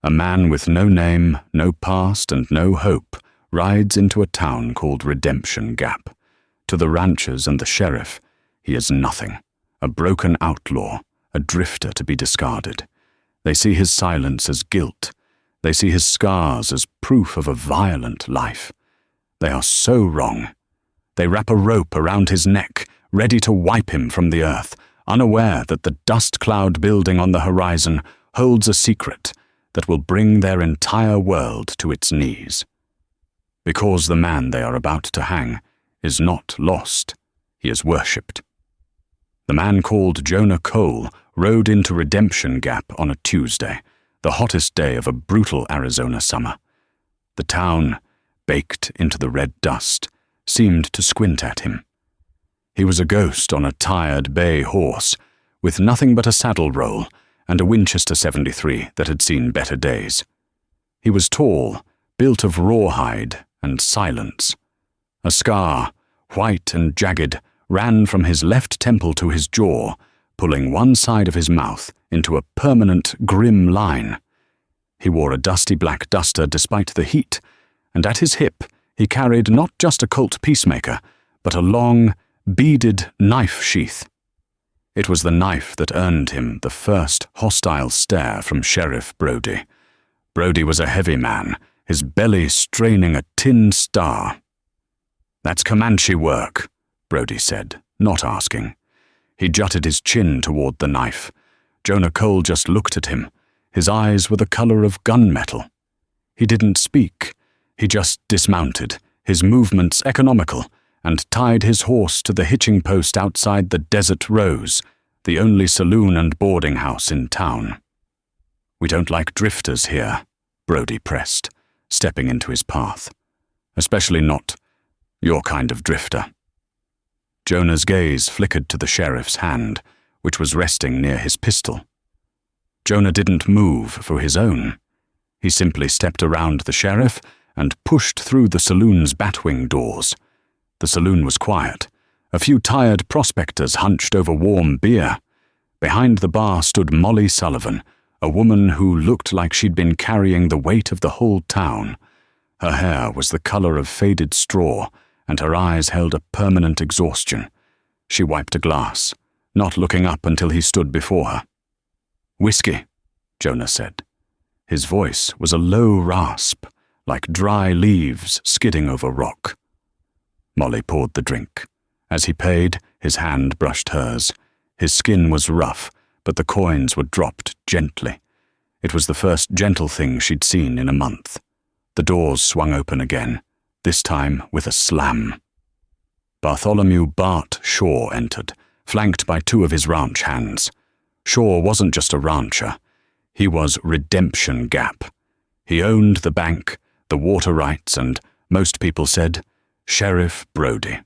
A man with no name, no past, and no hope rides into a town called Redemption Gap. To the ranchers and the sheriff, he is nothing, a broken outlaw, a drifter to be discarded. They see his silence as guilt. They see his scars as proof of a violent life. They are so wrong. They wrap a rope around his neck, ready to wipe him from the earth, unaware that the dust cloud building on the horizon holds a secret that will bring their entire world to its knees. Because the man they are about to hang is not lost, he is worshipped. The man called Jonah Cole rode into Redemption Gap on a Tuesday, the hottest day of a brutal Arizona summer. The town, baked into the red dust, seemed to squint at him. He was a ghost on a tired bay horse, with nothing but a saddle roll and a Winchester 73 that had seen better days. He was tall, built of rawhide and silence. A scar, white and jagged, ran from his left temple to his jaw, pulling one side of his mouth into a permanent, grim line. He wore a dusty black duster despite the heat, and at his hip he carried not just a Colt Peacemaker, but a long, beaded knife sheath. It was the knife that earned him the first hostile stare from Sheriff Brody. Brody was a heavy man, his belly straining a tin star. "That's Comanche work," Brody said, not asking. He jutted his chin toward the knife. Jonah Cole just looked at him. His eyes were the color of gunmetal. He didn't speak. He just dismounted, his movements economical, and tied his horse to the hitching post outside the Desert Rose, the only saloon and boarding house in town. "We don't like drifters here," Brody pressed, stepping into his path. "Especially not your kind of drifter." Jonah's gaze flickered to the sheriff's hand, which was resting near his pistol. Jonah didn't move for his own. He simply stepped around the sheriff and pushed through the saloon's batwing doors. The saloon was quiet. A few tired prospectors hunched over warm beer. Behind the bar stood Molly Sullivan, a woman who looked like she'd been carrying the weight of the whole town. Her hair was the color of faded straw, and her eyes held a permanent exhaustion. She wiped a glass, not looking up until he stood before her. "Whiskey," Jonah said. His voice was a low rasp, like dry leaves skidding over rock. Molly poured the drink. As he paid, his hand brushed hers. His skin was rough, but the coins were dropped gently. It was the first gentle thing she'd seen in a month. The doors swung open again, this time with a slam. Bartholomew Bart Shaw entered, flanked by two of his ranch hands. Shaw wasn't just a rancher. He was Redemption Gap. He owned the bank, the water rights, and, most people said, Sheriff Brody.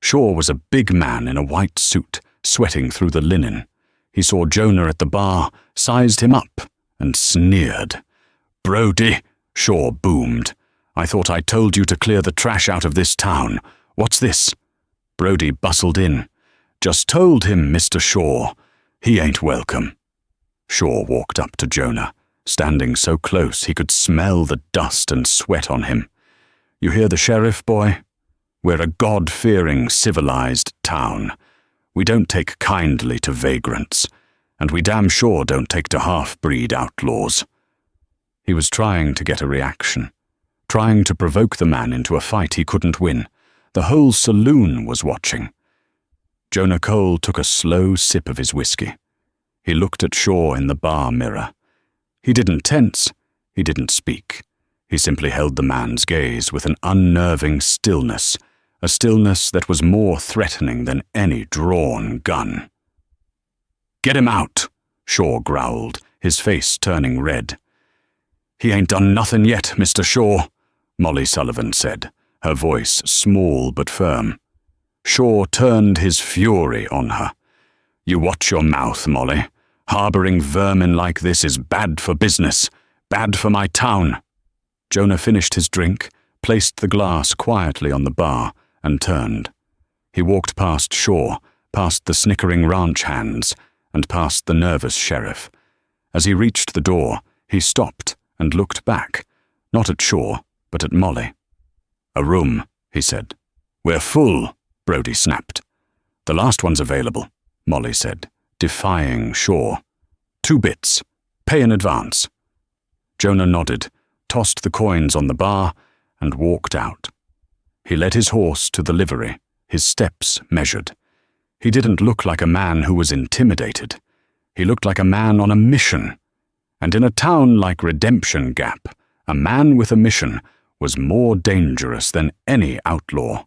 Shaw was a big man in a white suit, sweating through the linen. He saw Jonah at the bar, sized him up, and sneered. "Brody," Shaw boomed. "I thought I told you to clear the trash out of this town. What's this?" Brody bustled in. "Just told him, Mr. Shaw. He ain't welcome." Shaw walked up to Jonah, standing so close he could smell the dust and sweat on him. "You hear the sheriff, boy? We're a God-fearing, civilized town. We don't take kindly to vagrants, and we damn sure don't take to half-breed outlaws." He was trying to get a reaction, trying to provoke the man into a fight he couldn't win. The whole saloon was watching. Jonah Cole took a slow sip of his whiskey. He looked at Shaw in the bar mirror. He didn't tense. He didn't speak. He simply held the man's gaze with an unnerving stillness, a stillness that was more threatening than any drawn gun. "Get him out," Shaw growled, his face turning red. "He ain't done nothing yet, Mr. Shaw," Molly Sullivan said, her voice small but firm. Shaw turned his fury on her. "You watch your mouth, Molly. Harboring vermin like this is bad for business, bad for my town." Jonah finished his drink, placed the glass quietly on the bar, and turned. He walked past Shaw, past the snickering ranch hands, and past the nervous sheriff. As he reached the door, he He stopped and looked back, not at Shaw, but at Molly. "A room," he said. "We're full," Brodie snapped. "The last one's available," Molly said, defying Shaw. "2 bits. Pay in advance." Jonah nodded, tossed the coins on the bar, and walked out. He led his horse to the livery, his steps measured. He didn't look like a man who was intimidated. He looked like a man on a mission. And in a town like Redemption Gap, a man with a mission was more dangerous than any outlaw.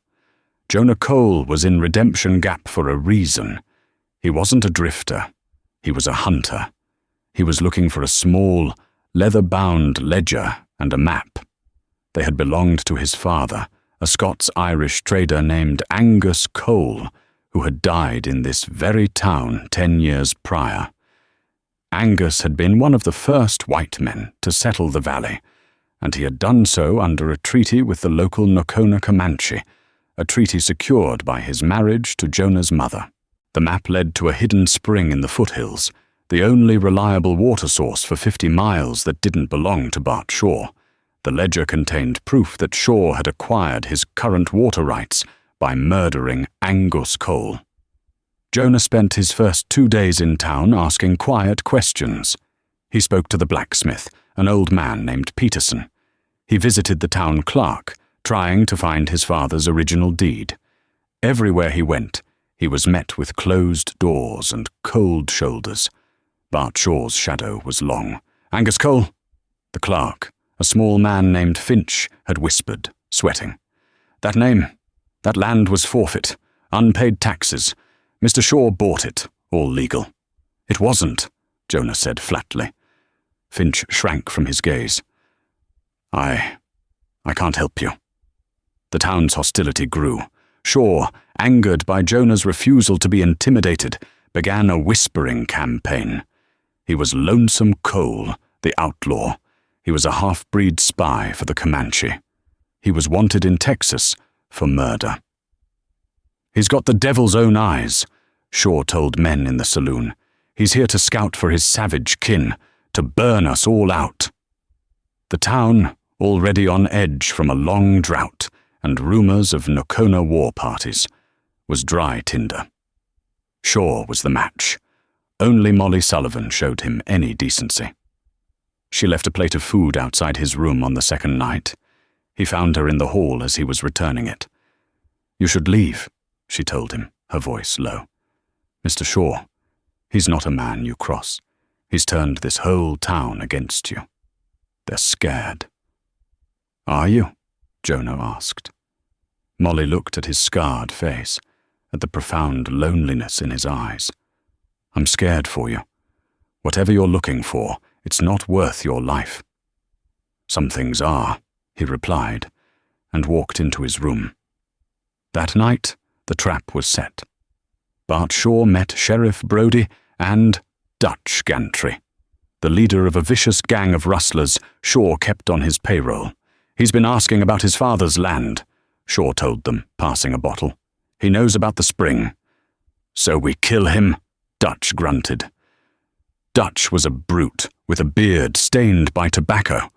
Jonah Cole was in Redemption Gap for a reason. He wasn't a drifter. He was a hunter. He was looking for a small, leather-bound ledger and a map. They had belonged to his father, a Scots-Irish trader named Angus Cole, who had died in this very town 10 years prior. Angus had been one of the first white men to settle the valley, and he had done so under a treaty with the local Nocona Comanche, a treaty secured by his marriage to Jonah's mother. The map led to a hidden spring in the foothills, the only reliable water source for 50 miles that didn't belong to Bart Shaw. The ledger contained proof that Shaw had acquired his current water rights by murdering Angus Cole. Jonah spent his first 2 days in town asking quiet questions. He spoke to the blacksmith, an old man named Peterson. He visited the town clerk, trying to find his father's original deed. Everywhere he went, he was met with closed doors and cold shoulders. Bart Shaw's shadow was long. "Angus Cole?" The clerk, a small man named Finch, had whispered, sweating. "That name, that land was forfeit, unpaid taxes. Mr. Shaw bought it, all legal." "It wasn't," Jonah said flatly. Finch shrank from his gaze. I can't help you." The town's hostility grew. Shaw, angered by Jonah's refusal to be intimidated, began a whispering campaign. He was Lonesome Cole, the outlaw. He was a half-breed spy for the Comanche. He was wanted in Texas for murder. "He's got the devil's own eyes," Shaw told men in the saloon. "He's here to scout for his savage kin, to burn us all out." The town, already on edge from a long drought and rumors of Nocona war parties, was dry tinder. Shaw was the match. Only Molly Sullivan showed him any decency. She left a plate of food outside his room on the second night. He found her in the hall as he was returning it. "You should leave," she told him, her voice low. "Mr. Shaw, he's not a man you cross. He's turned this whole town against you. They're scared." "Are you?" Jonah asked. Molly looked at his scarred face, at the profound loneliness in his eyes. "I'm scared for you. Whatever you're looking for, it's not worth your life." "Some things are," he replied, and walked into his room. That night, the trap was set. Bart Shaw met Sheriff Brodie and Dutch Gantry. The leader of a vicious gang of rustlers Shaw kept on his payroll. "He's been asking about his father's land," Shaw told them, passing a bottle. "He knows about the spring." "So we kill him?" Dutch grunted. Dutch was a brute, with a beard stained by tobacco.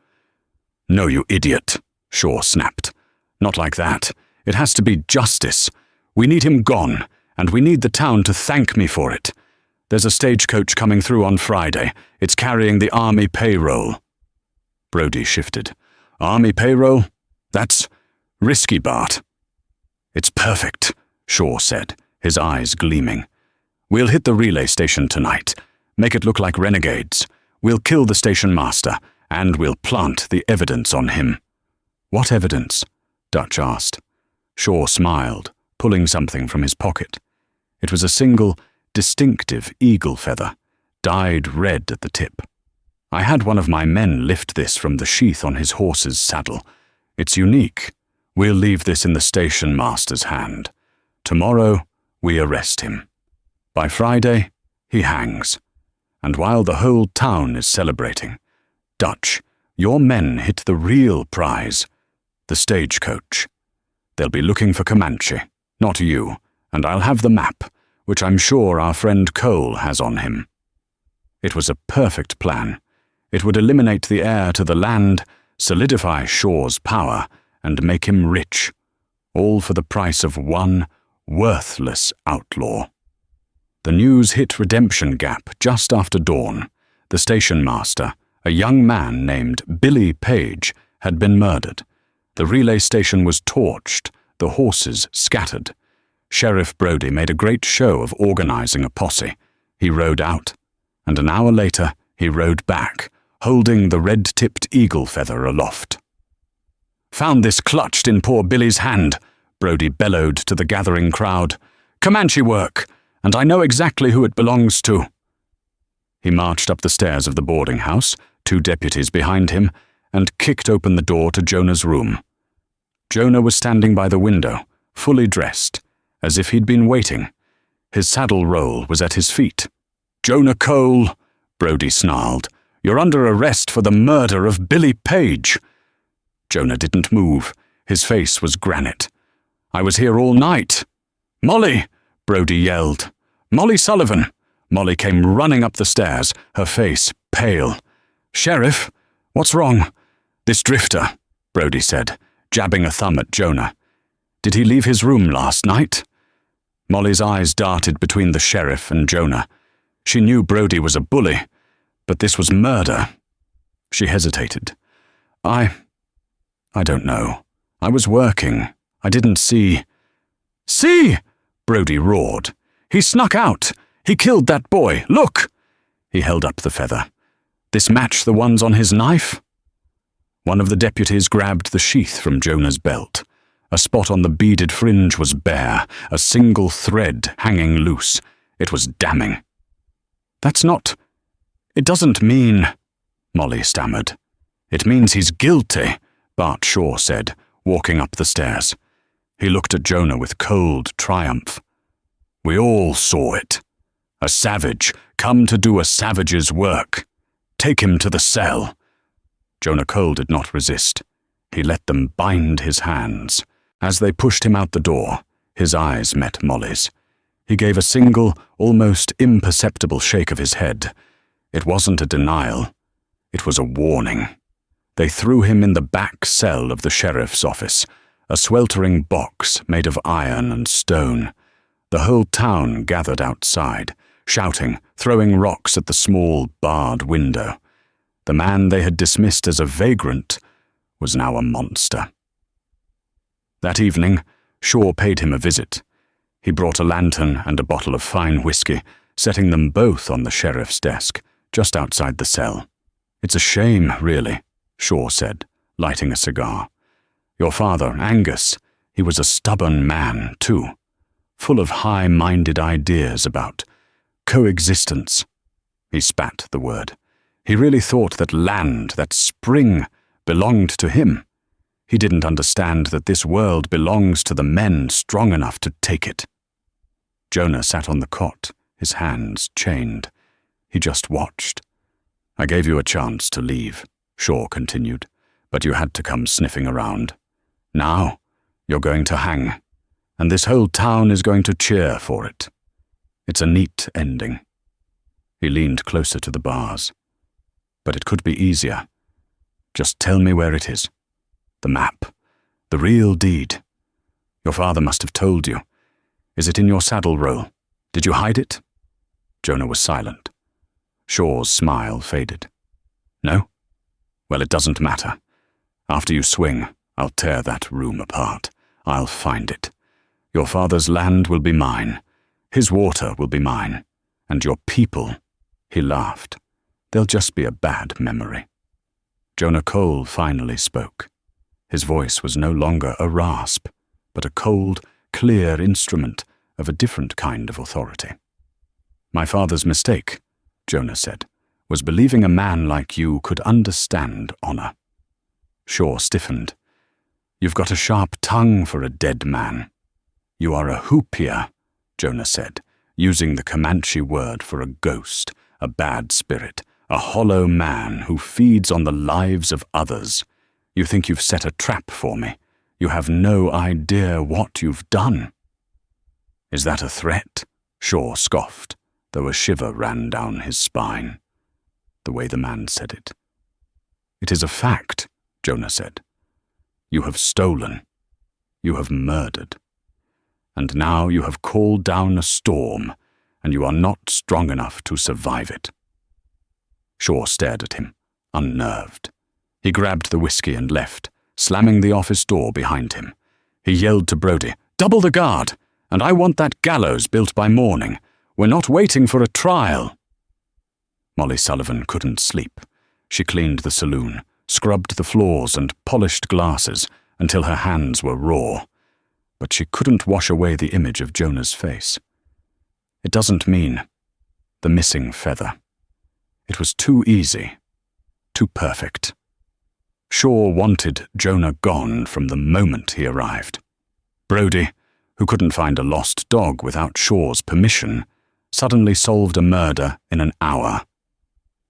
"No, you idiot," Shaw snapped. "Not like that. It has to be justice. We need him gone, and we need the town to thank me for it. There's a stagecoach coming through on Friday. It's carrying the army payroll." Brodie shifted. "Army payroll? That's risky, Bart." "It's perfect," Shaw said, his eyes gleaming. "We'll hit the relay station tonight. Make it look like renegades. We'll kill the station master, and we'll plant the evidence on him." "What evidence?" Dutch asked. Shaw smiled, pulling something from his pocket. It was a single, distinctive eagle feather, dyed red at the tip. "I had one of my men lift this from the sheath on his horse's saddle. It's unique. We'll leave this in the station master's hand. Tomorrow, we arrest him. By Friday, he hangs. And while the whole town is celebrating, Dutch, your men hit the real prize, the stagecoach. They'll be looking for Comanche, not you, and I'll have the map, which I'm sure our friend Cole has on him." It was a perfect plan. It would eliminate the heir to the land, solidify Shaw's power, and make him rich, all for the price of one worthless outlaw. The news hit Redemption Gap just after dawn. The station master, a young man named Billy Page, had been murdered. The relay station was torched, the horses scattered. Sheriff Brody made a great show of organizing a posse. He rode out, and an hour later he rode back, holding the red-tipped eagle feather aloft. "Found this clutched in poor Billy's hand," Brody bellowed to the gathering crowd. "Comanche work, and I know exactly who it belongs to." He marched up the stairs of the boarding house, 2 deputies behind him, and kicked open the door to Jonah's room. Jonah was standing by the window, fully dressed, as if he'd been waiting. His saddle roll was at his feet. "Jonah Cole," Brody snarled, "you're under arrest for the murder of Billy Page." Jonah didn't move. His face was granite. "I was here all night." "Molly!" Brody yelled. "Molly Sullivan!" Molly came running up the stairs, her face pale. "Sheriff, what's wrong?" "This drifter," Brody said, jabbing a thumb at Jonah. "Did he leave his room last night?" Molly's eyes darted between the sheriff and Jonah. She knew Brody was a bully, but this was murder. She hesitated. I don't know. I was working. I didn't see." "See!" Brody roared. "He snuck out. He killed that boy. Look!" He held up the feather. "This matched the ones on his knife?" One of the deputies grabbed the sheath from Jonah's belt. A spot on the beaded fringe was bare, a single thread hanging loose. It was damning. It doesn't mean," Molly stammered. "It means he's guilty," Bart Shaw said, walking up the stairs. He looked at Jonah with cold triumph. "We all saw it. A savage, come to do a savage's work. Take him to the cell." Jonah Cole did not resist. He let them bind his hands. As they pushed him out the door, his eyes met Molly's. He gave a single, almost imperceptible shake of his head. It wasn't a denial. It was a warning. They threw him in the back cell of the sheriff's office, a sweltering box made of iron and stone. The whole town gathered outside, shouting, throwing rocks at the small, barred window. The man they had dismissed as a vagrant was now a monster. That evening, Shaw paid him a visit. He brought a lantern and a bottle of fine whiskey, setting them both on the sheriff's desk, just outside the cell. "It's a shame, really," Shaw said, lighting a cigar. "Your father, Angus, he was a stubborn man, too, full of high-minded ideas about coexistence." He spat the word. He really thought that land, that spring, belonged to him. He didn't understand that this world belongs to the men strong enough to take it. Jonah sat on the cot, his hands chained. He just watched. "I gave you a chance to leave," Shaw continued, "but you had to come sniffing around. Now, you're going to hang, and this whole town is going to cheer for it. It's a neat ending." He leaned closer to the bars. "But it could be easier. Just tell me where it is. The map. The real deed. Your father must have told you. Is it in your saddle roll? Did you hide it?" Jonah was silent. Shaw's smile faded. "No? Well, it doesn't matter. After you swing, I'll tear that room apart. I'll find it. Your father's land will be mine. His water will be mine. And your people," he laughed, "they'll just be a bad memory." Jonah Cole finally spoke. His voice was no longer a rasp, but a cold, clear instrument of a different kind of authority. "My father's mistake," Jonah said, "was believing a man like you could understand honor." Shaw stiffened. "You've got a sharp tongue for a dead man." "You are a hoopia," Jonah said, using the Comanche word for a ghost, a bad spirit, a hollow man who feeds on the lives of others. "You think you've set a trap for me. You have no idea what you've done." "Is that a threat?" Shaw scoffed, though a shiver ran down his spine. The way the man said it "It is a fact," Jonah said. "You have stolen. You have murdered. And now you have called down a storm, and you are not strong enough to survive it." Shaw stared at him, unnerved. He grabbed the whiskey and left, slamming the office door behind him. He yelled to Brodie, "Double the guard, and I want that gallows built by morning. We're not waiting for a trial." Molly Sullivan couldn't sleep. She cleaned the saloon, scrubbed the floors and polished glasses until her hands were raw. But she couldn't wash away the image of Jonah's face. It doesn't mean the missing feather. It was too easy, too perfect. Shaw wanted Jonah gone from the moment he arrived. Brodie, who couldn't find a lost dog without Shaw's permission, suddenly solved a murder in an hour.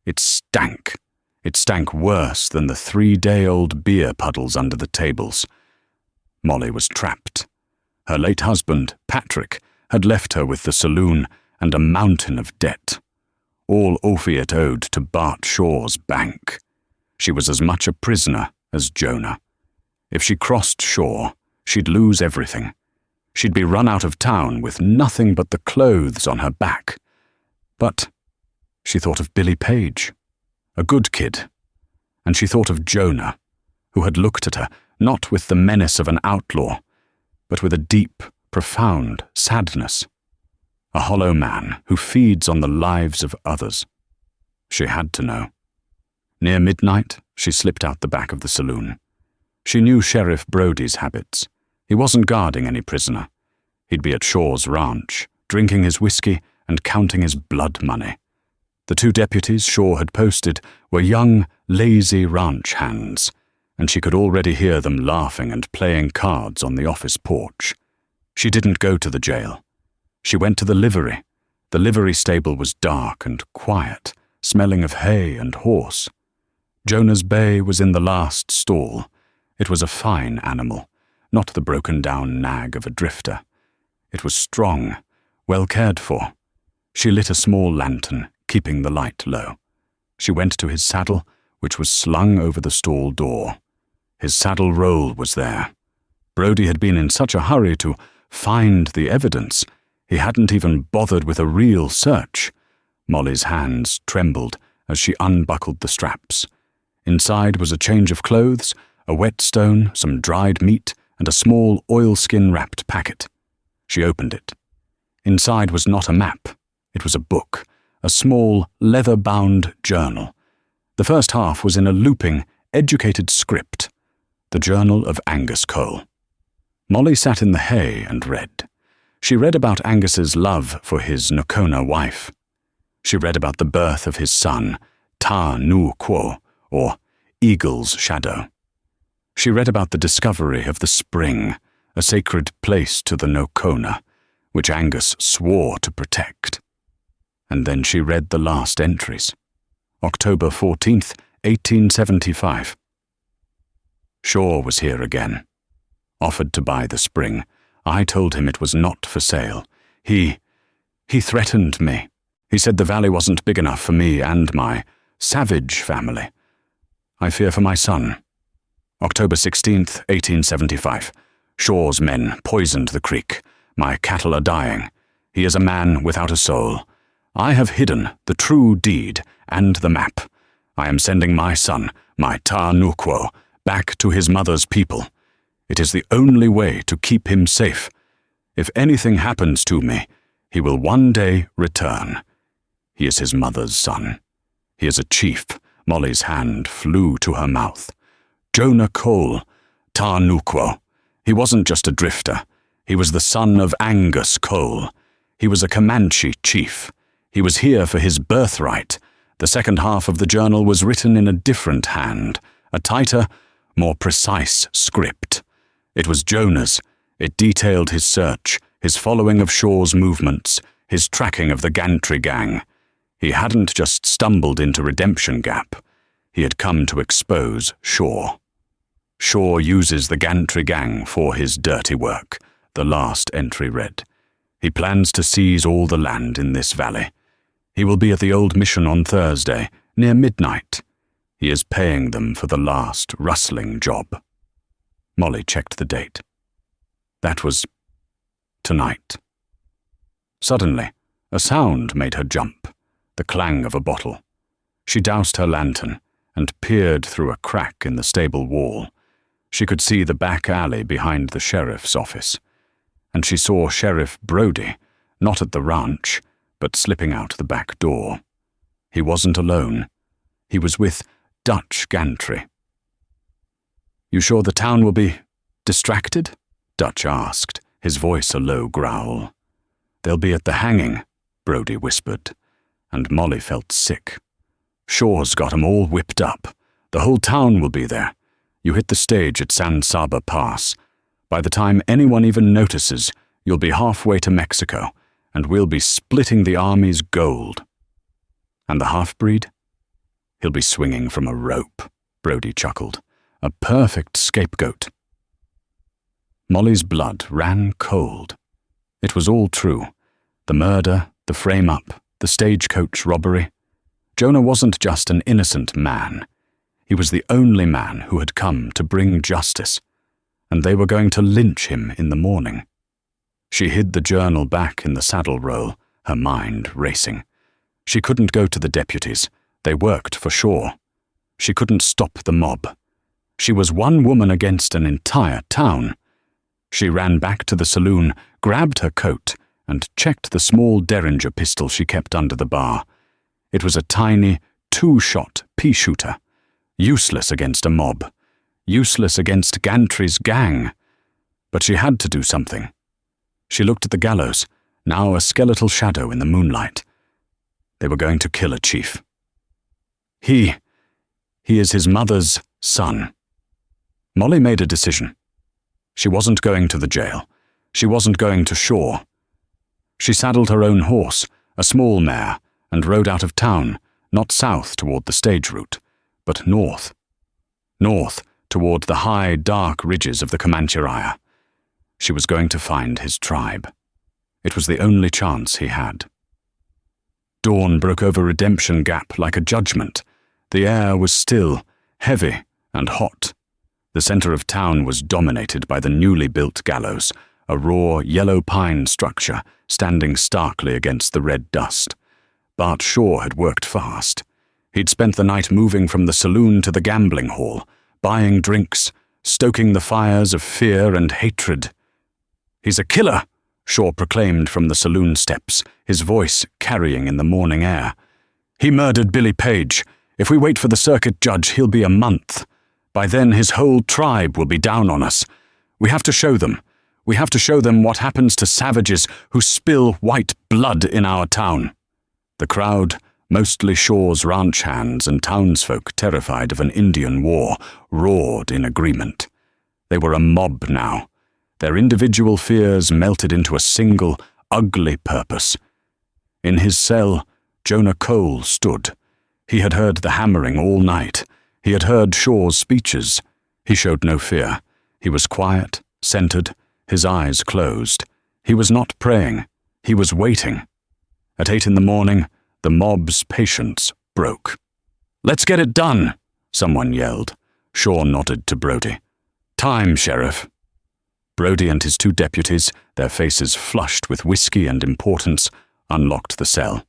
It stank. It stank worse than the 3-day-old beer puddles under the tables. Molly was trapped. Her late husband, Patrick, had left her with the saloon and a mountain of debt. All Ophir owed to Bart Shaw's bank. She was as much a prisoner as Jonah. If she crossed Shaw, she'd lose everything. She'd be run out of town with nothing but the clothes on her back. But she thought of Billy Page, a good kid, and she thought of Jonah, who had looked at her not with the menace of an outlaw, but with a deep, profound sadness. A hollow man who feeds on the lives of others. She had to know. Near midnight, she slipped out the back of the saloon. She knew Sheriff Brodie's habits. He wasn't guarding any prisoner. He'd be at Shaw's ranch, drinking his whiskey and counting his blood money. The 2 deputies Shaw had posted were young, lazy ranch hands, and she could already hear them laughing and playing cards on the office porch. She didn't go to the jail. She went to the livery. The livery stable was dark and quiet, smelling of hay and horse. Jonah's bay was in the last stall. It was a fine animal, not the broken-down nag of a drifter. It was strong, well cared for. She lit a small lantern, keeping the light low. She went to his saddle, which was slung over the stall door. His saddle roll was there. Brodie had been in such a hurry to find the evidence, he hadn't even bothered with a real search. Molly's hands trembled as she unbuckled the straps. Inside was a change of clothes, a whetstone, some dried meat, and a small oilskin-wrapped packet. She opened it. Inside was not a map. It was a book, a small, leather-bound journal. The first half was in a looping, educated script, the Journal of Angus Cole. Molly sat in the hay and read. She read about Angus's love for his Nocona wife. She read about the birth of his son, Ta Nu Quo, or Eagle's Shadow. She read about the discovery of the spring, a sacred place to the Nocona, which Angus swore to protect. And then she read the last entries. October 14th, 1875. Shaw was here again. Offered to buy the spring. I told him it was not for sale. He threatened me. He said the valley wasn't big enough for me and my savage family. I fear for my son. October 16th, 1875. Shaw's men poisoned the creek. My cattle are dying. He is a man without a soul. I have hidden the true deed and the map. I am sending my son, my Ta Nu Quo, back to his mother's people. It is the only way to keep him safe. If anything happens to me, he will one day return. He is his mother's son. He is a chief. Molly's hand flew to her mouth. Jonah Cole, Ta Nu Quo. He wasn't just a drifter. He was the son of Angus Cole. He was a Comanche chief. He was here for his birthright. The second half of the journal was written in a different hand, a tighter, more precise script. It was Jonah's. It detailed his search, his following of Shaw's movements, his tracking of the Gantry gang. He hadn't just stumbled into Redemption Gap. He had come to expose Shaw. Shaw uses the Gantry gang for his dirty work, the last entry read. He plans to seize all the land in this valley. He will be at the old mission on Thursday, near midnight. He is paying them for the last rustling job. Molly checked the date. That was tonight. Suddenly, a sound made her jump, the clang of a bottle. She doused her lantern and peered through a crack in the stable wall. She could see the back alley behind the sheriff's office, and she saw Sheriff Brody, not at the ranch, but slipping out the back door. He wasn't alone. He was with Dutch Gantry. "You sure the town will be distracted?" Dutch asked, his voice a low growl. "They'll be at the hanging," Brody whispered, and Molly felt sick. "Shaw's got 'em all whipped up. The whole town will be there. You hit the stage at San Saba Pass. By the time anyone even notices, you'll be halfway to Mexico, and we'll be splitting the army's gold." "And the half-breed?" "He'll be swinging from a rope," Brody chuckled. "A perfect scapegoat." Molly's blood ran cold. It was all true. The murder, the frame-up, the stagecoach robbery. Jonah wasn't just an innocent man. He was the only man who had come to bring justice, and they were going to lynch him in the morning. She hid the journal back in the saddle roll, her mind racing. She couldn't go to the deputies. They worked for Shaw. She couldn't stop the mob. She was one woman against an entire town. She ran back to the saloon, grabbed her coat, and checked the small Derringer pistol she kept under the bar. It was a tiny, 2-shot pea-shooter. Useless against a mob. Useless against Gantry's gang. But she had to do something. She looked at the gallows, now a skeletal shadow in the moonlight. They were going to kill a chief. He is his mother's son. Molly made a decision. She wasn't going to the jail. She wasn't going to Shaw. She saddled her own horse, a small mare, and rode out of town, not south toward the stage route, but north. North toward the high, dark ridges of the Comancheria. She was going to find his tribe. It was the only chance he had. Dawn broke over Redemption Gap like a judgment. The air was still, heavy, and hot. The center of town was dominated by the newly built gallows, a raw, yellow pine structure standing starkly against the red dust. Bart Shaw had worked fast. He'd spent the night moving from the saloon to the gambling hall, buying drinks, stoking the fires of fear and hatred. "He's a killer," Shaw proclaimed from the saloon steps, his voice carrying in the morning air. "He murdered Billy Page. If we wait for the circuit judge, he'll be a month. By then his whole tribe will be down on us. We have to show them. We have to show them what happens to savages who spill white blood in our town." The crowd, mostly Shaw's ranch hands and townsfolk terrified of an Indian war, roared in agreement. They were a mob now. Their individual fears melted into a single, ugly purpose. In his cell, Jonah Cole stood. He had heard the hammering all night. He had heard Shaw's speeches. He showed no fear. He was quiet, centered, his eyes closed. He was not praying. He was waiting. At 8 in the morning, the mob's patience broke. "Let's get it done," someone yelled. Shaw nodded to Brody. "Time, Sheriff." Brody and his 2 deputies, their faces flushed with whiskey and importance, unlocked the cell.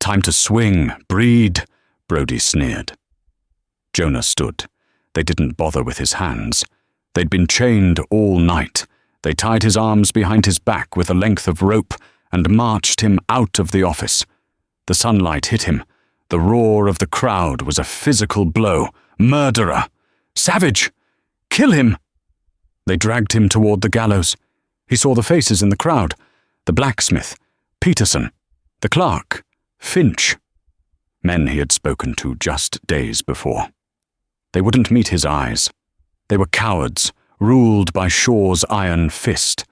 "Time to swing, breed," Brody sneered. Jonah stood. They didn't bother with his hands. They'd been chained all night. They tied his arms behind his back with a length of rope and marched him out of the office. The sunlight hit him. The roar of the crowd was a physical blow. "Murderer! Savage! Kill him!" They dragged him toward the gallows. He saw the faces in the crowd. The blacksmith, Peterson, the clerk, Finch. Men he had spoken to just days before. They wouldn't meet his eyes. They were cowards, ruled by Shaw's iron fist.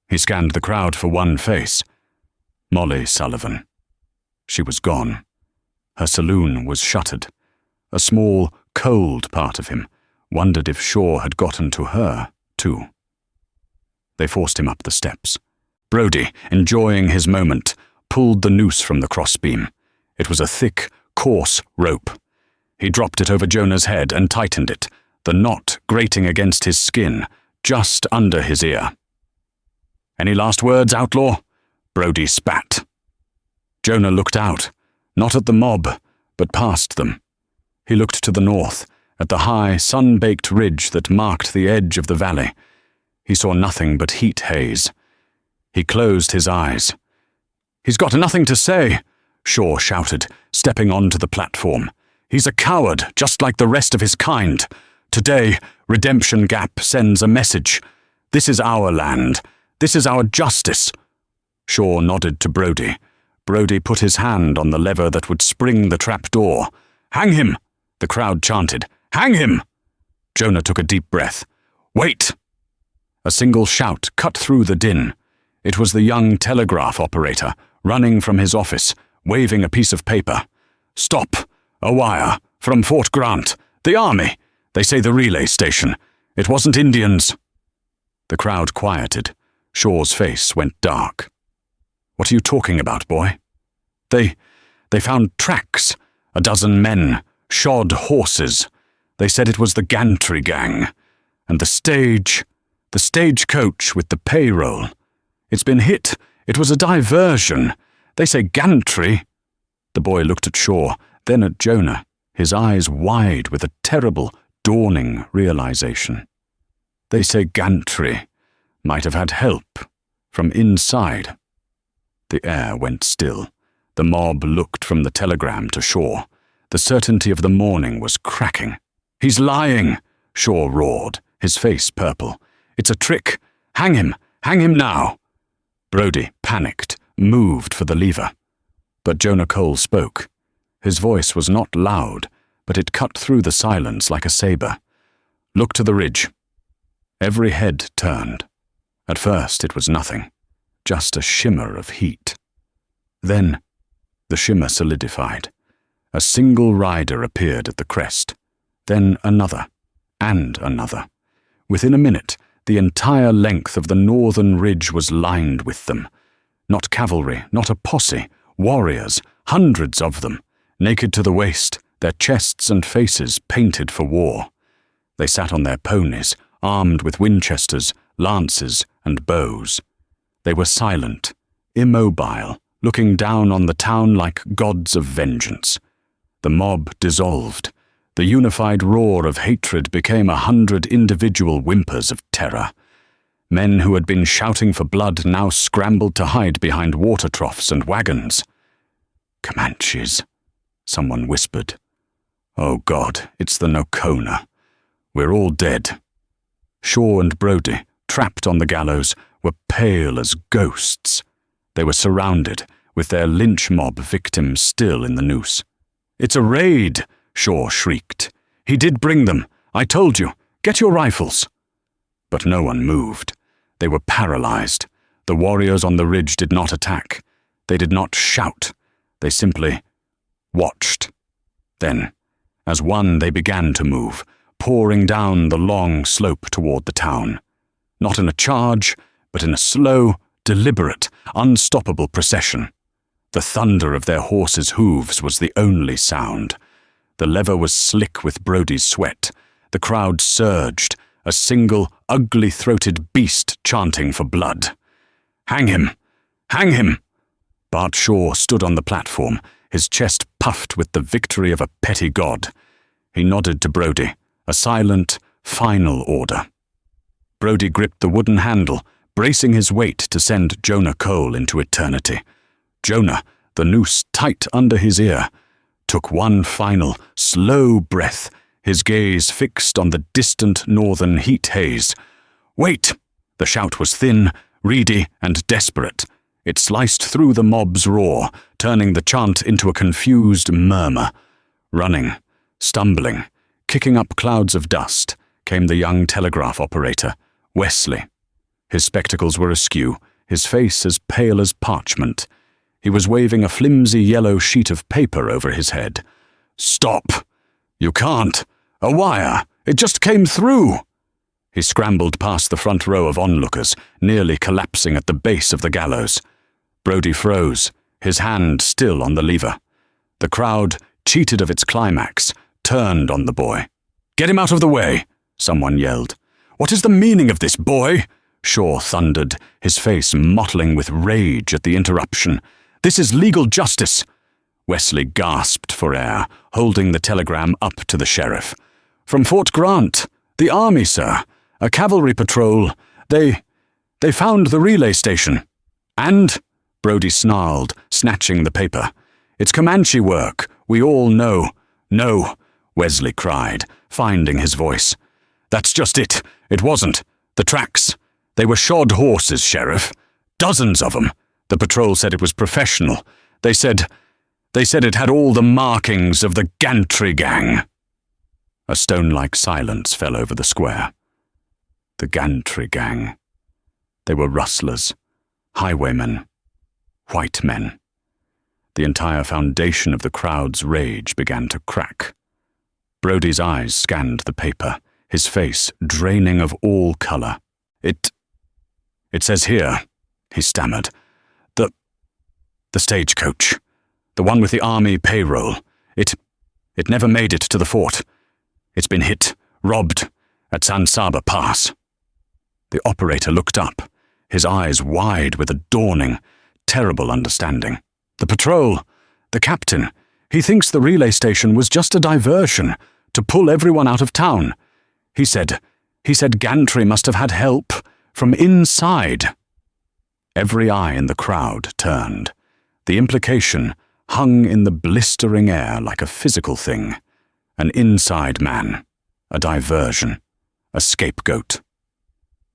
He scanned the crowd for one face. Molly Sullivan. She was gone. Her saloon was shuttered. A small, cold part of him wondered if Shaw had gotten to her, too. They forced him up the steps. Brody, enjoying his moment, pulled the noose from the crossbeam. It was a thick, coarse rope. He dropped it over Jonah's head and tightened it, the knot grating against his skin, just under his ear. "Any last words, Outlaw?" Brodie spat. Jonah looked out, not at the mob, but past them. He looked to the north, at the high, sun-baked ridge that marked the edge of the valley. He saw nothing but heat haze. He closed his eyes. "He's got nothing to say," Shaw shouted, stepping onto the platform. "He's a coward, just like the rest of his kind. Today, Redemption Gap sends a message. This is our land. This is our justice." Shaw nodded to Brodie. Brodie put his hand on the lever that would spring the trapdoor. "Hang him!" the crowd chanted. "Hang him!" Jonah took a deep breath. "Wait!" A single shout cut through the din. It was the young telegraph operator, running from his office, waving a piece of paper. "Stop! A wire! From Fort Grant! The army! They say the relay station. It wasn't Indians." The crowd quieted. Shaw's face went dark. "What are you talking about, boy?" They found tracks. 12 men, shod horses. They said it was the Gantry gang. And the stagecoach with the payroll. It's been hit. It was a diversion. They say Gantry." The boy looked at Shaw, then at Jonah, his eyes wide with a terrible, dawning realization. "They say Gantry might have had help from inside." The air went still. The mob looked from the telegram to Shaw. The certainty of the morning was cracking. "He's lying," Shaw roared, his face purple. "It's a trick. Hang him! Hang him now!" Brodie, panicked, moved for the lever. But Jonah Cole spoke. His voice was not loud, but it cut through the silence like a saber. "Look to the ridge." Every head turned. At first it was nothing, just a shimmer of heat. Then the shimmer solidified. A single rider appeared at the crest, then another, and another. Within a minute, the entire length of the northern ridge was lined with them. Not cavalry, not a posse, warriors, hundreds of them, naked to the waist, their chests and faces painted for war. They sat on their ponies, armed with Winchesters, lances, and bows. They were silent, immobile, looking down on the town like gods of vengeance. The mob dissolved. The unified roar of hatred became 100 individual whimpers of terror. Men who had been shouting for blood now scrambled to hide behind water troughs and wagons. "Comanches," someone whispered. "Oh God, it's the Nocona. We're all dead." Shaw and Brodie, trapped on the gallows, were pale as ghosts. They were surrounded, with their lynch mob victims still in the noose. "It's a raid!" Shaw shrieked. "He did bring them. I told you. Get your rifles." But no one moved. They were paralyzed. The warriors on the ridge did not attack. They did not shout. They simply watched. Then, as one, they began to move, pouring down the long slope toward the town. Not in a charge, but in a slow, deliberate, unstoppable procession. The thunder of their horses' hooves was the only sound. The lever was slick with Brodie's sweat. The crowd surged, a single, ugly-throated beast chanting for blood. "Hang him! Hang him!" Bart Shaw stood on the platform, his chest puffed with the victory of a petty god. He nodded to Brodie, a silent, final order. Brodie gripped the wooden handle, bracing his weight to send Jonah Cole into eternity. Jonah, the noose tight under his ear, took one final, slow breath, his gaze fixed on the distant northern heat haze. "Wait!" The shout was thin, reedy, and desperate. It sliced through the mob's roar, turning the chant into a confused murmur. Running, stumbling, kicking up clouds of dust, came the young telegraph operator, Wesley. His spectacles were askew, his face as pale as parchment. He was waving a flimsy yellow sheet of paper over his head. "Stop! You can't! A wire! It just came through!" He scrambled past the front row of onlookers, nearly collapsing at the base of the gallows. Brodie froze, his hand still on the lever. The crowd, cheated of its climax, turned on the boy. "Get him out of the way," someone yelled. "What is the meaning of this, boy?" Shaw thundered, his face mottling with rage at the interruption. "This is legal justice." Wesley gasped for air, holding the telegram up to the sheriff. "From Fort Grant. The army, sir. A cavalry patrol. They found the relay station." "And?" Brody snarled, snatching the paper. "It's Comanche work. We all know." "No," Wesley cried, finding his voice. "That's just it. It wasn't. The tracks. They were shod horses, Sheriff. Dozens of them. The patrol said it was professional. They said it had all the markings of the Gantry gang." A stone-like silence fell over the square. The Gantry gang. They were rustlers, highwaymen, white men. The entire foundation of the crowd's rage began to crack. Brody's eyes scanned the paper, his face draining of all color. It says here," he stammered, the stagecoach. The one with the army payroll. It never made it to the fort. It's been hit, robbed, at San Saba Pass." The operator looked up, his eyes wide with a dawning, terrible understanding. "The patrol, the captain, he thinks the relay station was just a diversion to pull everyone out of town. He said Gantry must have had help from inside." Every eye in the crowd turned. The implication hung in the blistering air like a physical thing. An inside man, a diversion, a scapegoat.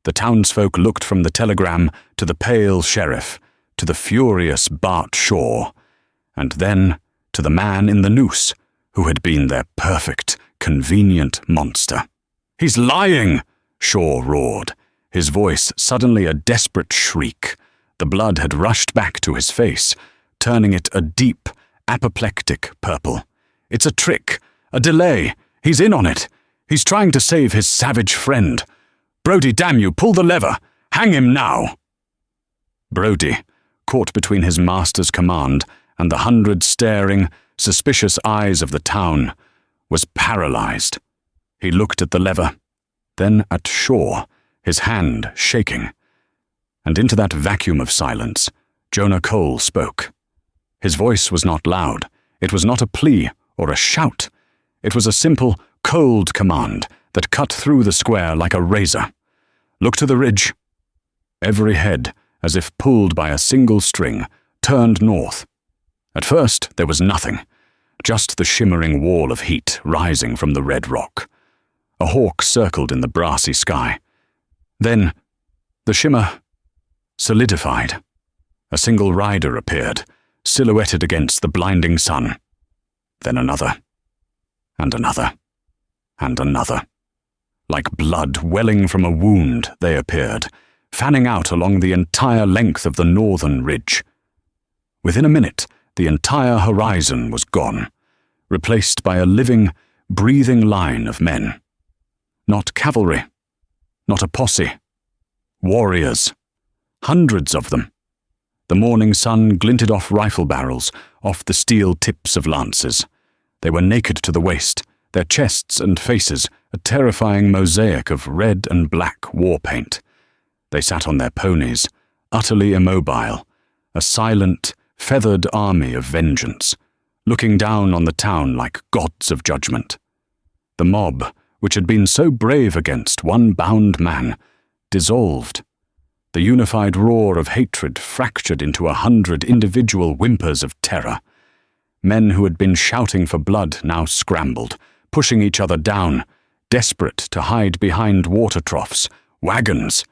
The townsfolk looked from the telegram to the pale sheriff, to the furious Bart Shaw, and then to the man in the noose, who had been their perfect, convenient monster. "He's lying!" Shaw roared, his voice suddenly a desperate shriek. The blood had rushed back to his face, turning it a deep, apoplectic purple. "It's a trick, a delay. He's in on it. He's trying to save his savage friend. Brody, damn you, pull the lever. Hang him now." Brody, caught between his master's command and the 100 staring, suspicious eyes of the town, was paralyzed. He looked at the lever, then at Shaw, his hand shaking. And into that vacuum of silence, Jonah Cole spoke. His voice was not loud. It was not a plea or a shout. It was a simple, cold command that cut through the square like a razor. "Look to the ridge." Every head, as if pulled by a single string, turned north. At first, there was nothing, just the shimmering wall of heat rising from the red rock. A hawk circled in the brassy sky. Then, the shimmer solidified. A single rider appeared, silhouetted against the blinding sun. Then another, and another, and another. Like blood welling from a wound, they appeared, fanning out along the entire length of the northern ridge. Within a minute, the entire horizon was gone, replaced by a living, breathing line of men. Not cavalry, not a posse. Warriors. Hundreds of them. The morning sun glinted off rifle barrels, off the steel tips of lances. They were naked to the waist, their chests and faces a terrifying mosaic of red and black war paint. They sat on their ponies, utterly immobile, a silent, feathered army of vengeance, looking down on the town like gods of judgment. The mob, which had been so brave against one bound man, dissolved. The unified roar of hatred fractured into 100 individual whimpers of terror. Men who had been shouting for blood now scrambled, pushing each other down, desperate to hide behind water troughs, wagons,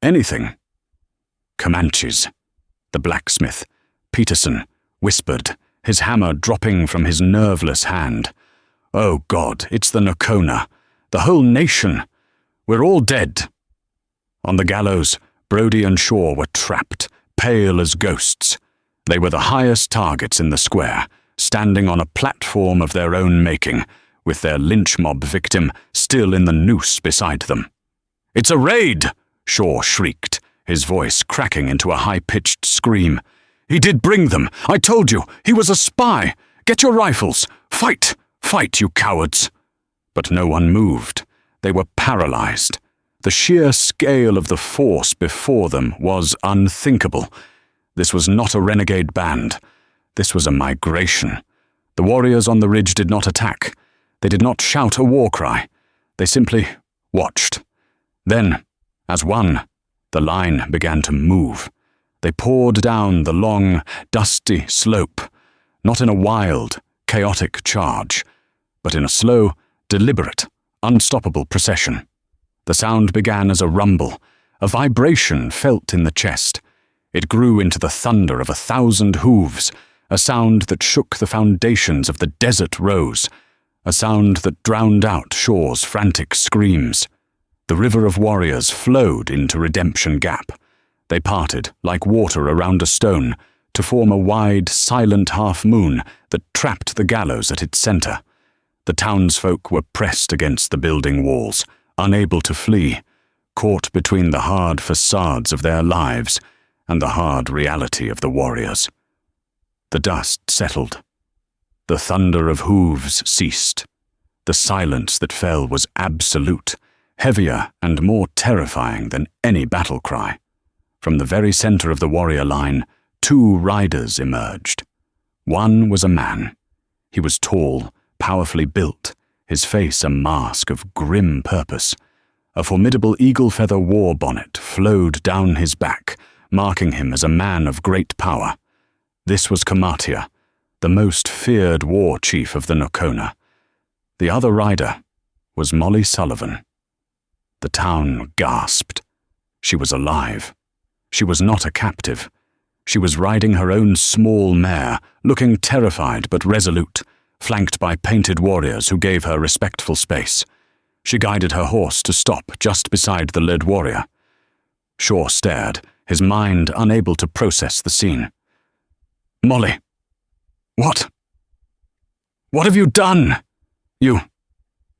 anything. "Comanches," the blacksmith, Peterson, whispered, his hammer dropping from his nerveless hand. "Oh God, it's the Nakona, the whole nation. We're all dead." On the gallows, Brody and Shaw were trapped, pale as ghosts. They were the highest targets in the square, standing on a platform of their own making, with their lynch mob victim still in the noose beside them. "It's a raid!" Shaw shrieked, his voice cracking into a high-pitched scream. "He did bring them! I told you! He was a spy! Get your rifles! Fight! Fight, you cowards!" But no one moved. They were paralyzed. The sheer scale of the force before them was unthinkable. This was not a renegade band. This was a migration. The warriors on the ridge did not attack. They did not shout a war cry. They simply watched. Then, as one, the line began to move. They poured down the long, dusty slope, not in a wild, chaotic charge, but in a slow, deliberate, unstoppable procession. The sound began as a rumble, a vibration felt in the chest. It grew into the thunder of 1,000 hooves, a sound that shook the foundations of the desert rose, a sound that drowned out Shaw's frantic screams. The river of warriors flowed into Redemption Gap. They parted, like water around a stone, to form a wide, silent half-moon that trapped the gallows at its center. The townsfolk were pressed against the building walls, unable to flee, caught between the hard facades of their lives and the hard reality of the warriors. The dust settled. The thunder of hooves ceased. The silence that fell was absolute, heavier and more terrifying than any battle cry. From the very center of the warrior line, 2 riders emerged. One was a man. He was tall, powerfully built, his face a mask of grim purpose. A formidable eagle-feather war bonnet flowed down his back, marking him as a man of great power. This was Kamatia, the most feared war chief of the Nokona. The other rider was Molly Sullivan. The town gasped. She was alive. She was not a captive. She was riding her own small mare, looking terrified but resolute, flanked by painted warriors who gave her respectful space. She guided her horse to stop just beside the led warrior. Shaw stared, his mind unable to process the scene. "Molly, what? What have you done? You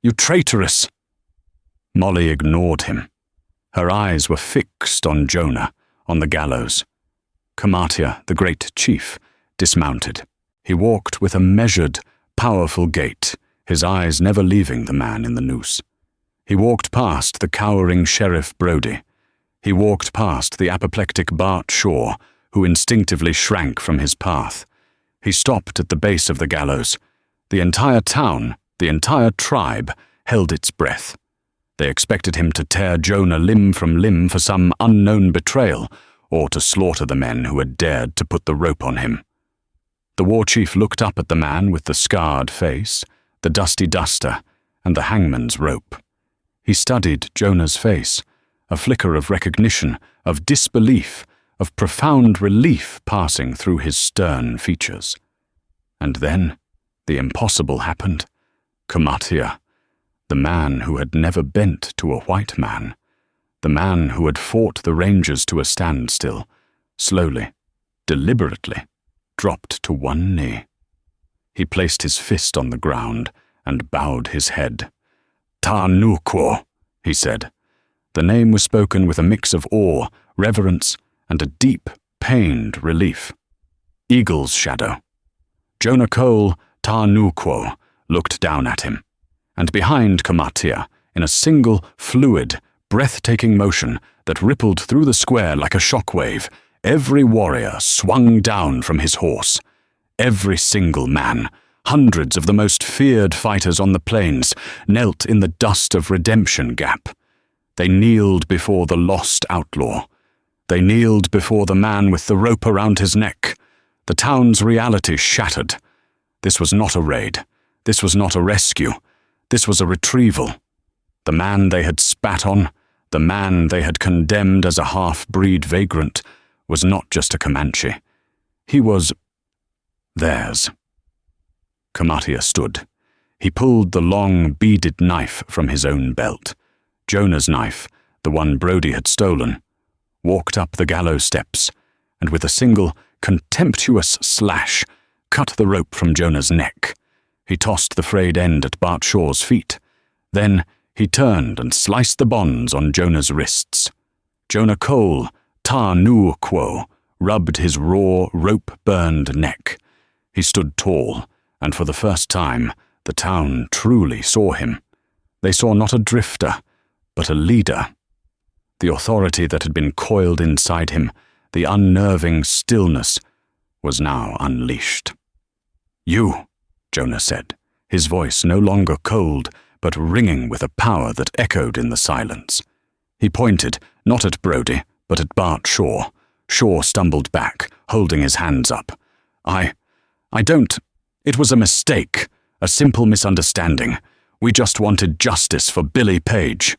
traitoress!" Molly ignored him. Her eyes were fixed on Jonah, on the gallows. Kamatia, the great chief, dismounted. He walked with a measured, powerful gait, his eyes never leaving the man in the noose. He walked past the cowering Sheriff Brody. He walked past the apoplectic Bart Shaw, who instinctively shrank from his path. He stopped at the base of the gallows. The entire town, the entire tribe, held its breath. They expected him to tear Jonah limb from limb for some unknown betrayal, or to slaughter the men who had dared to put the rope on him. The war chief looked up at the man with the scarred face, the dusty duster, and the hangman's rope. He studied Jonah's face, a flicker of recognition, of disbelief, of profound relief passing through his stern features. And then the impossible happened. Kamatia, the man who had never bent to a white man, the man who had fought the Rangers to a standstill, slowly, deliberately, dropped to one knee. He placed his fist on the ground and bowed his head. "Ta Nuquo," he said. The name was spoken with a mix of awe, reverence, and a deep, pained relief. Eagle's shadow. Jonah Cole, Ta Nuquo, looked down at him. And behind Kamatia, in a single, fluid, breathtaking motion that rippled through the square like a shockwave, every warrior swung down from his horse. Every single man, hundreds of the most feared fighters on the plains, knelt in the dust of Redemption Gap. They kneeled before the lost outlaw. They kneeled before the man with the rope around his neck. The town's reality shattered. This was not a raid. This was not a rescue. This was a retrieval. The man they had spat on, the man they had condemned as a half-breed vagrant, was not just a Comanche. He was theirs. Kamatia stood. He pulled the long, beaded knife from his own belt. Jonah's knife, the one Brody had stolen, walked up the gallows steps, and with a single, contemptuous slash, cut the rope from Jonah's neck. He tossed the frayed end at Bart Shaw's feet. Then he turned and sliced the bonds on Jonah's wrists. Jonah Cole, Ta Nuquo, rubbed his raw, rope-burned neck. He stood tall, and for the first time, The town truly saw him. They saw not a drifter, but a leader. The authority that had been coiled inside him, the unnerving stillness, was now unleashed. "You," Jonah said, his voice no longer cold, but ringing with a power that echoed in the silence. He pointed, not at Brody, but at Bart Shaw. Shaw stumbled back, holding his hands up. I don't. It was a mistake, a simple misunderstanding. We just wanted justice for Billy Page."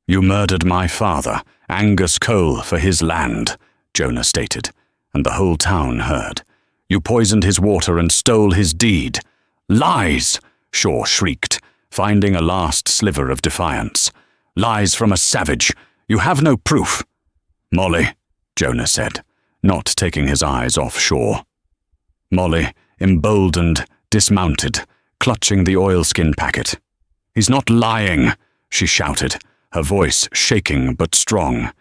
"You murdered my father, Angus Cole, for his land," Jonah stated, and the whole town heard. "You poisoned his water and stole his deed." "Lies!" Shaw shrieked, finding a last sliver of defiance. "Lies from a savage. You have no proof." "Molly," Jonah said, not taking his eyes off Shaw. Molly, emboldened, dismounted, clutching the oilskin packet. "He's not lying," she shouted, her voice shaking but strong.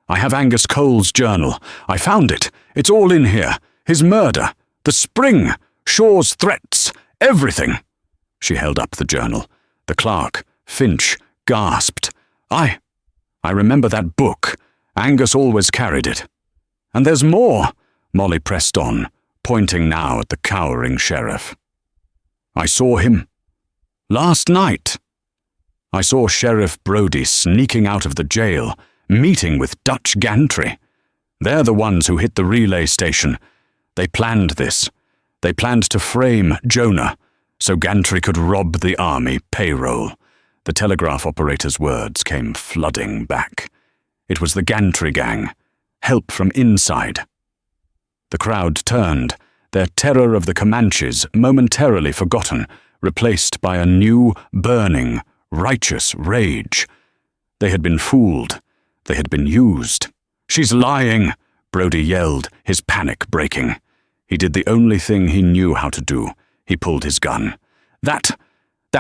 "I have Angus Cole's journal. I found it. It's all in here. His murder, the spring, Shaw's threats, everything." She held up the journal. The clerk, Finch, gasped. I remember that book. Angus always carried it." "And there's more," Molly pressed on, pointing now at the cowering sheriff. "I saw him last night. I saw Sheriff Brody sneaking out of the jail, meeting with Dutch Gantry. They're the ones who hit the relay station. They planned this. They planned to frame Jonah, so Gantry could rob the army payroll." The telegraph operator's words came flooding back. It was the Gantry gang. Help from inside. The crowd turned, their terror of the Comanches momentarily forgotten, replaced by a new, burning, righteous rage. They had been fooled. They had been used. "She's lying!" Brody yelled, his panic breaking. He did the only thing he knew how to do. He pulled his gun. That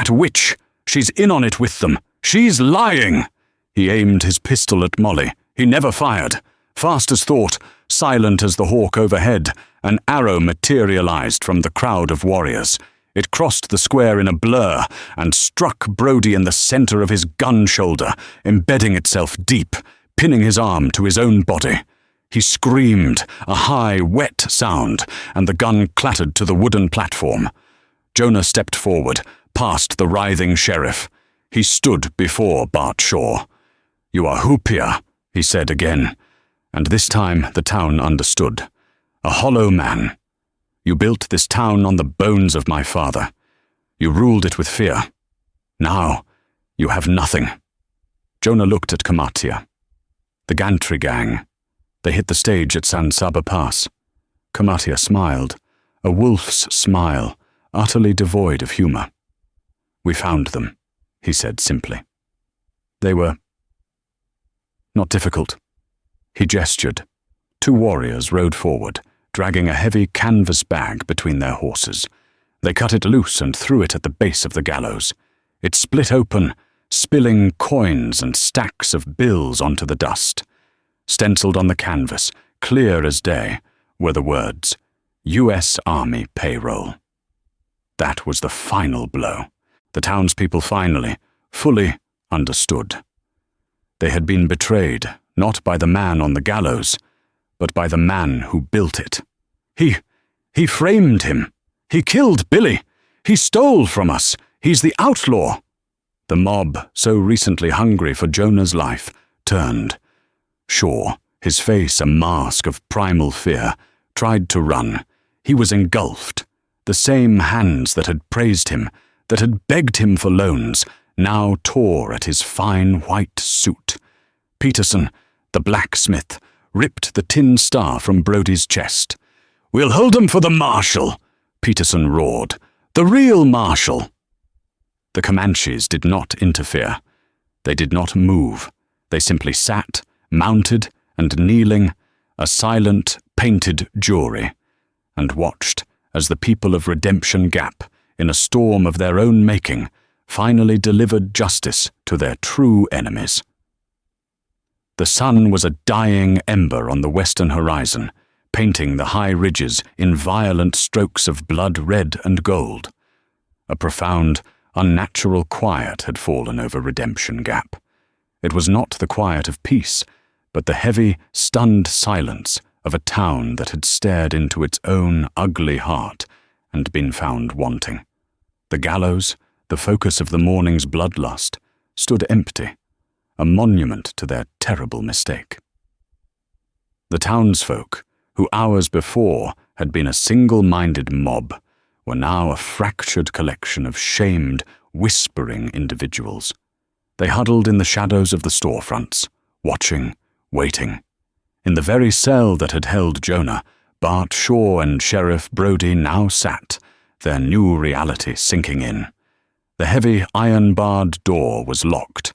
witch! She's in on it with them! She's lying!" He aimed his pistol at Molly. He never fired. Fast as thought, silent as the hawk overhead, an arrow materialized from the crowd of warriors. It crossed the square in a blur and struck Brody in the center of his gun shoulder, embedding itself deep, pinning his arm to his own body. He screamed, a high, wet sound, and the gun clattered to the wooden platform. Jonah stepped forward, past the writhing sheriff. He stood before Bart Shaw. "You are Hoopier," he said again, and this time the town understood. "A hollow man. You built this town on the bones of my father. You ruled it with fear. Now, you have nothing." Jonah looked at Kamatia. The Gantry gang. They hit the stage at San Saba Pass. Kamatia smiled, a wolf's smile, utterly devoid of humor. "We found them," he said simply. "They were not difficult." He gestured. Two warriors rode forward, dragging a heavy canvas bag between their horses. They cut it loose and threw it at the base of the gallows. It split open, spilling coins and stacks of bills onto the dust. Stenciled on the canvas, clear as day, were the words, U.S. Army Payroll. That was the final blow. The townspeople finally, fully understood. They had been betrayed, not by the man on the gallows, but by the man who built it. He framed him. He killed Billy. He stole from us. He's the outlaw. The mob, so recently hungry for Jonah's life, turned. Shaw, his face a mask of primal fear, tried to run. He was engulfed. The same hands that had praised him, that had begged him for loans, now tore at his fine white suit. Peterson, the blacksmith, ripped the tin star from Brody's chest. "We'll hold 'em for the marshal," Peterson roared. "The real marshal." The Comanches did not interfere. They did not move. They simply sat, mounted and kneeling, a silent, painted jury, and watched as the people of Redemption Gap, in a storm of their own making, finally delivered justice to their true enemies. The sun was a dying ember on the western horizon, painting the high ridges in violent strokes of blood red and gold. A profound, unnatural quiet had fallen over Redemption Gap. It was not the quiet of peace, but the heavy, stunned silence of a town that had stared into its own ugly heart and been found wanting. The gallows, the focus of the morning's bloodlust, stood empty, a monument to their terrible mistake. The townsfolk, who hours before had been a single-minded mob, were now a fractured collection of shamed, whispering individuals. They huddled in the shadows of the storefronts, watching, waiting. In the very cell that had held Jonah, Bart Shaw and Sheriff Brody now sat, their new reality sinking in. The heavy iron-barred door was locked,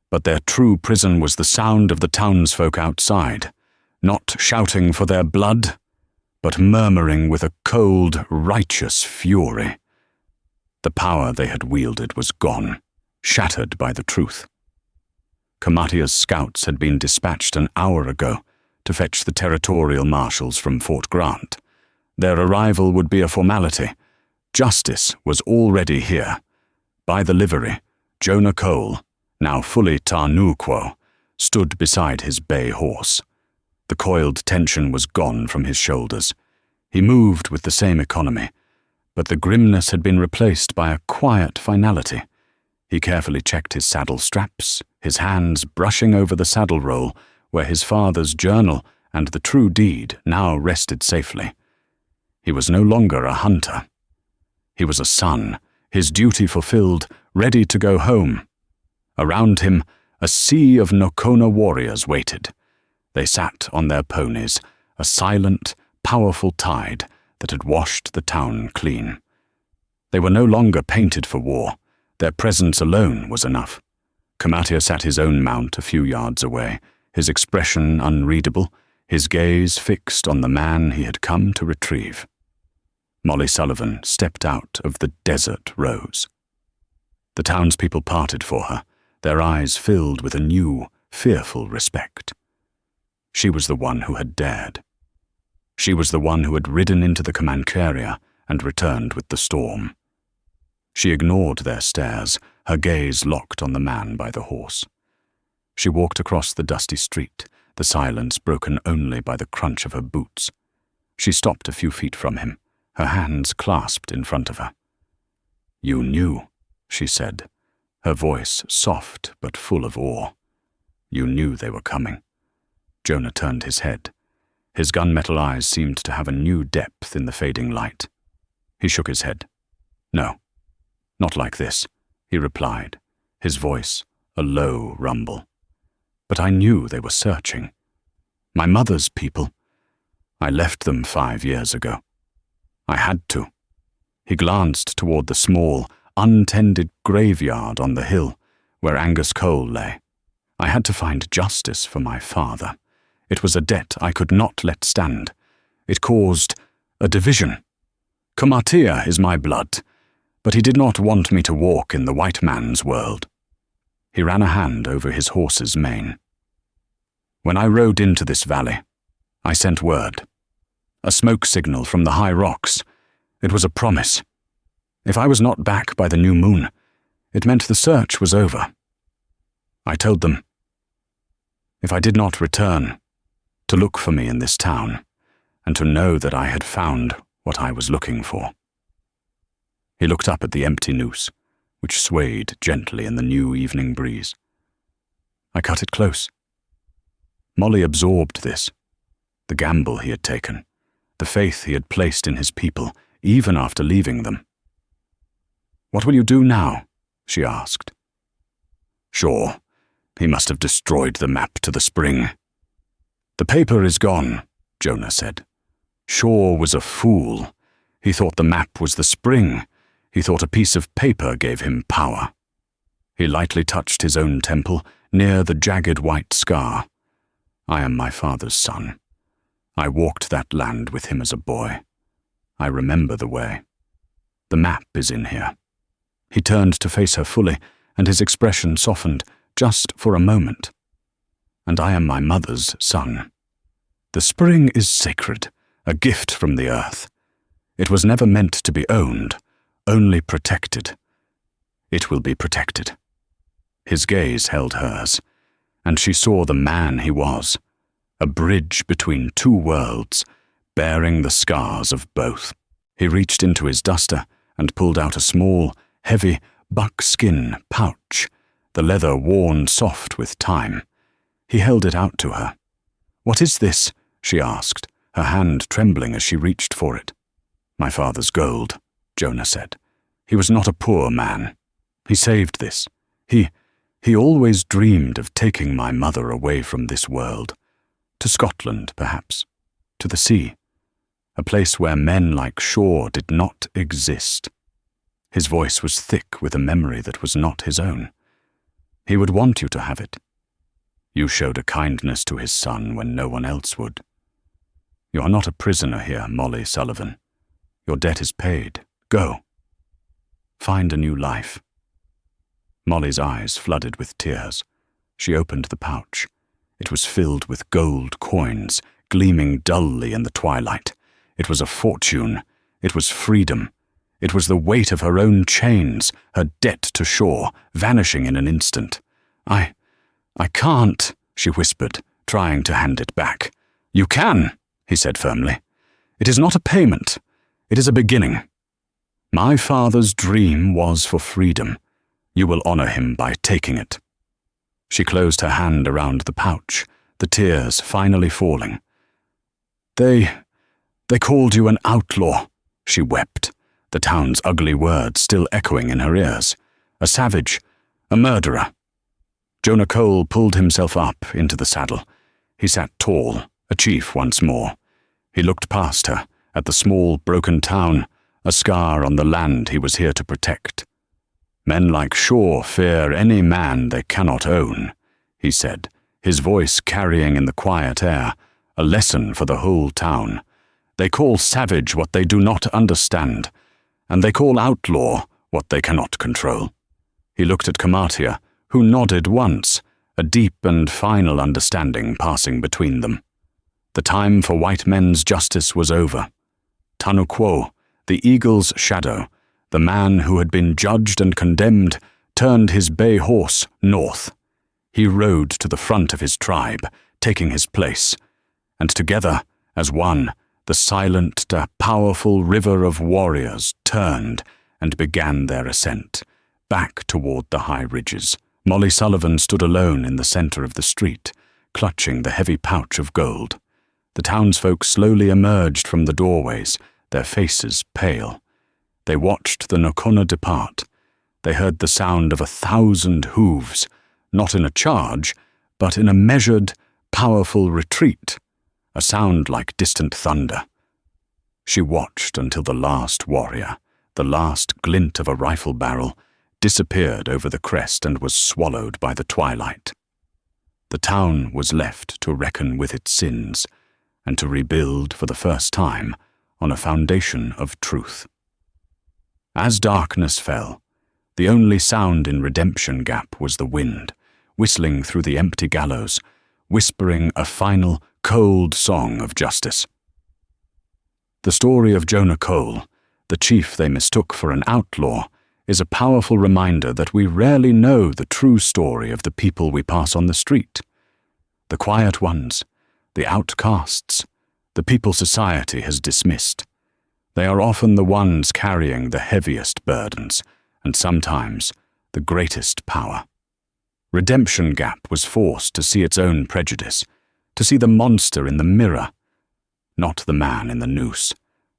but their true prison was the sound of the townsfolk outside, not shouting for their blood, but murmuring with a cold, righteous fury. The power they had wielded was gone, shattered by the truth. Kamatia's scouts had been dispatched an hour ago to fetch the territorial marshals from Fort Grant. Their arrival would be a formality. Justice was already here. By the livery, Jonah Cole, now fully Tarnuquo, stood beside his bay horse. The coiled tension was gone from his shoulders. He moved with the same economy, but the grimness had been replaced by a quiet finality. He carefully checked his saddle straps, his hands brushing over the saddle roll where his father's journal and the true deed now rested safely. He was no longer a hunter. He was a son, his duty fulfilled, ready to go home. Around him, a sea of Nokona warriors waited. They sat on their ponies, a silent, powerful tide that had washed the town clean. They were no longer painted for war. Their presence alone was enough. Kamatia sat his own mount a few yards away, his expression unreadable, his gaze fixed on the man he had come to retrieve. Molly Sullivan stepped out of the desert rose. The townspeople parted for her, their eyes filled with a new, fearful respect. She was the one who had dared. She was the one who had ridden into the Comancheria and returned with the storm. She ignored their stares, her gaze locked on the man by the horse. She walked across the dusty street, the silence broken only by the crunch of her boots. She stopped a few feet from him, her hands clasped in front of her. "You knew," she said, her voice soft but full of awe. "You knew they were coming." Jonah turned his head. His gunmetal eyes seemed to have a new depth in the fading light. He shook his head. "No, not like this," he replied, his voice a low rumble. "But I knew they were searching. My mother's people. I left them 5 years ago. I had to." He glanced toward the small, untended graveyard on the hill where Angus Cole lay. "I had to find justice for my father. It was a debt I could not let stand. It caused a division. Kamatia is my blood, but he did not want me to walk in the white man's world." He ran a hand over his horse's mane. "When I rode into this valley, I sent word. A smoke signal from the high rocks. It was a promise. If I was not back by the new moon, it meant the search was over. I told them, if I did not return, to look for me in this town, and to know that I had found what I was looking for." He looked up at the empty noose, which swayed gently in the new evening breeze. "I cut it close." Molly absorbed this, the gamble he had taken, the faith he had placed in his people, even after leaving them. "What will you do now?" she asked. "Sure, he must have destroyed the map to the spring." "The paper is gone," Jonah said. "Shaw was a fool. He thought the map was the spring. He thought a piece of paper gave him power." He lightly touched his own temple, near the jagged white scar. "I am my father's son. I walked that land with him as a boy. I remember the way. The map is in here." He turned to face her fully, and his expression softened, just for a moment. "And I am my mother's son. The spring is sacred, a gift from the earth. It was never meant to be owned, only protected. It will be protected. His gaze held hers, and she saw the man he was, a bridge between two worlds, bearing the scars of both. He reached into his duster and pulled out a small, heavy, buckskin pouch, the leather worn soft with time. He held it out to her. "What is this?" she asked, her hand trembling as she reached for it. "My father's gold," Jonah said. "He was not a poor man. He saved this. He always dreamed of taking my mother away from this world. To Scotland, perhaps. To the sea. A place where men like Shaw did not exist." His voice was thick with a memory that was not his own. "He would want you to have it. You showed a kindness to his son when no one else would. You are not a prisoner here, Molly Sullivan. Your debt is paid. Go. Find a new life." Molly's eyes flooded with tears. She opened the pouch. It was filled with gold coins, gleaming dully in the twilight. It was a fortune. It was freedom. It was the weight of her own chains, her debt to Shaw, vanishing in an instant. I can't," she whispered, trying to hand it back. "You can," he said firmly. "It is not a payment. It is a beginning. My father's dream was for freedom. You will honor him by taking it." She closed her hand around the pouch, the tears finally falling. They called you an outlaw," she wept, the town's ugly words still echoing in her ears. "A savage, a murderer." Jonah Cole pulled himself up into the saddle. He sat tall, a chief once more. He looked past her, at the small, broken town, a scar on the land he was here to protect. "Men like Shaw fear any man they cannot own," he said, his voice carrying in the quiet air a lesson for the whole town. "They call savage what they do not understand, and they call outlaw what they cannot control." He looked at Kamatia, who nodded once, a deep and final understanding passing between them. The time for white men's justice was over. Tanu Quo, the eagle's shadow, the man who had been judged and condemned, turned his bay horse north. He rode to the front of his tribe, taking his place, and together, as one, the silent, powerful river of warriors turned and began their ascent, back toward the high ridges. Molly Sullivan stood alone in the center of the street, clutching the heavy pouch of gold. The townsfolk slowly emerged from the doorways, their faces pale. They watched the Nokona depart. They heard the sound of 1,000 hooves, not in a charge, but in a measured, powerful retreat, a sound like distant thunder. She watched until the last warrior, the last glint of a rifle barrel, disappeared over the crest and was swallowed by the twilight. The town was left to reckon with its sins and to rebuild for the first time on a foundation of truth. As darkness fell, the only sound in Redemption Gap was the wind, whistling through the empty gallows, whispering a final, cold song of justice. The story of Jonah Cole, the chief they mistook for an outlaw, is a powerful reminder that we rarely know the true story of the people we pass on the street. The quiet ones, the outcasts, the people society has dismissed. They are often the ones carrying the heaviest burdens, and sometimes the greatest power. Redemption Gap was forced to see its own prejudice, to see the monster in the mirror, not the man in the noose.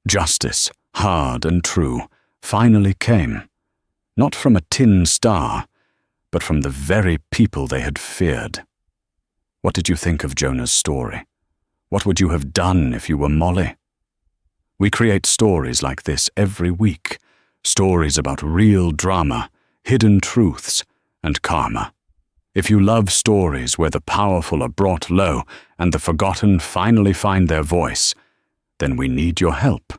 Justice, hard and true, finally came, not from a tin star, but from the very people they had feared. What did you think of Jonah's story? What would you have done if you were Molly? We create stories like this every week, stories about real drama, hidden truths, and karma. If you love stories where the powerful are brought low and the forgotten finally find their voice, then we need your help.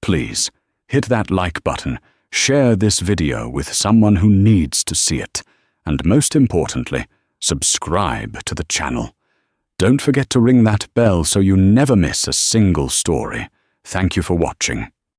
Please, hit that like button, share this video with someone who needs to see it, and most importantly, subscribe to the channel. Don't forget to ring that bell so you never miss a single story. Thank you for watching.